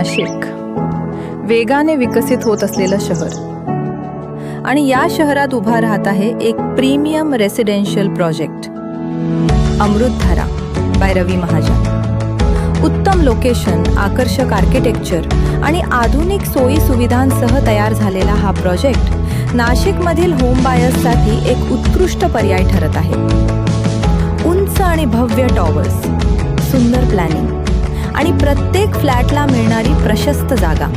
नाशिक वेगाने विकसित होत असलेलं शहर आणि या शहरात उभा राहत आहे एक प्रीमियम रेसिडेन्शियल प्रोजेक्ट अमृतधारा बाय रवी महाजन। उत्तम लोकेशन, आकर्षक आर्किटेक्चर आणि आधुनिक सोयी सुविधांसह तयार झालेला हा प्रोजेक्ट नाशिकमधील होम बायर्ससाठी एक उत्कृष्ट पर्याय ठरत आहे। उंच आणि भव्य टॉवर्स, सुंदर प्लॅनिंग आणि प्रत्येक फ्लॅटला मिळणारी प्रशस्त जागा।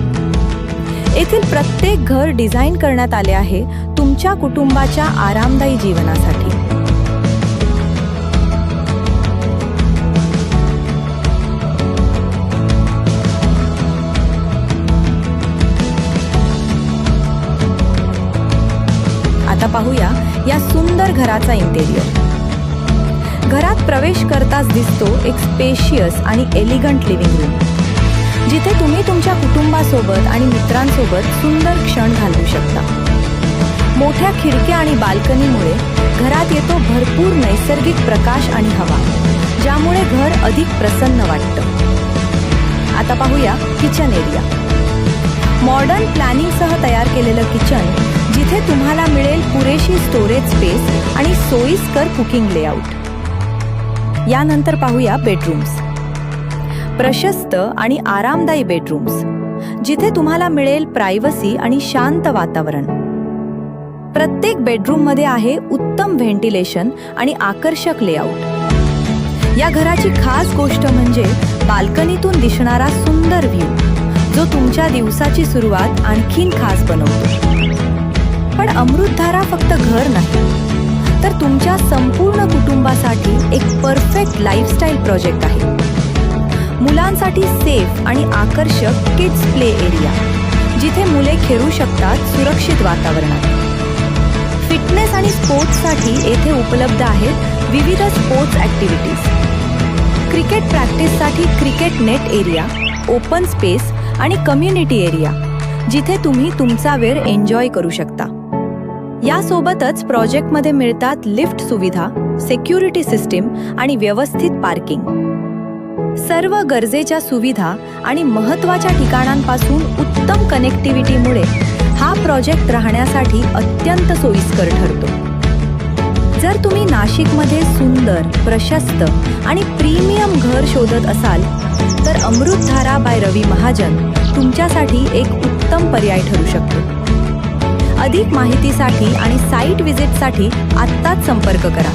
येथील प्रत्येक घर डिझाइन करण्यात आले आहे तुमच्या कुटुंबाच्या आरामदायी जीवनासाठी। आता पाहूया या सुंदर घराचा इंटेरियर। घरात प्रवेश करताच दिसतो एक स्पेशियस आणि एलिगंट लिव्हिंग रूम, जिथे तुम्ही तुमच्या कुटुंबासोबत आणि मित्रांसोबत सुंदर क्षण घालवू शकता। मोठ्या खिडक्या आणि बाल्कनीमुळे घरात येतो भरपूर नैसर्गिक प्रकाश आणि हवा, ज्यामुळे घर अधिक प्रसन्न वाटतं। आता पाहूया किचन एरिया। मॉडर्न प्लॅनिंगसह तयार केलेलं किचन, जिथे तुम्हाला मिळेल पुरेशी स्टोरेज स्पेस आणि सोयीस्कर कुकिंग लेआउट। यानंतर पाहूया बेडरूम्स। प्रशस्त आणि आरामदायी बेडरूम्स, जिथे तुम्हाला मिळेल प्रायव्हसी आणि शांत वातावरण। प्रत्येक बेडरूममध्ये आहे उत्तम व्हेंटिलेशन आणि आकर्षक लेआउट। या घराची खास गोष्ट म्हणजे बाल्कनीतून दिसणारा सुंदर व्ह्यू, जो तुमच्या दिवसाची सुरुवात आणखीन खास बनवतो। पण अमृतधारा फक्त घर नाही, तर तुमच्या संपूर्ण कुटुंबासाठी एक परफेक्ट लाईफस्टाईल प्रोजेक्ट आहे। मुलांसाठी सेफ आणि आकर्षक किड्स प्ले एरिया, जिथे मुले खेळू शकतात सुरक्षित वातावरणात। फिटनेस आणि स्पोर्ट्ससाठी येथे उपलब्ध आहेत विविध स्पोर्ट्स ॲक्टिव्हिटीज। क्रिकेट प्रॅक्टिससाठी cricket net area, open space आणि कम्युनिटी एरिया, जिथे तुम्ही तुमचा वेळ एन्जॉय करू शकता। यासोबतच प्रोजेक्टमध्ये मिळतात लिफ्ट सुविधा, सिक्युरिटी सिस्टीम आणि व्यवस्थित पार्किंग। सर्व गरजेच्या सुविधा आणि महत्त्वाच्या ठिकाणांपासून उत्तम कनेक्टिव्हिटीमुळे हा प्रोजेक्ट राहण्यासाठी अत्यंत सोयीस्कर ठरतो। जर तुम्ही नाशिकमध्ये सुंदर, प्रशस्त आणि प्रीमियम घर शोधत असाल, तर अमृतधारा बाय रवी महाजन तुमच्यासाठी एक उत्तम पर्याय ठरू शकतो। अधिक माहितीसाठी आणि साईट व्हिजिटसाठी आत्ताच संपर्क करा।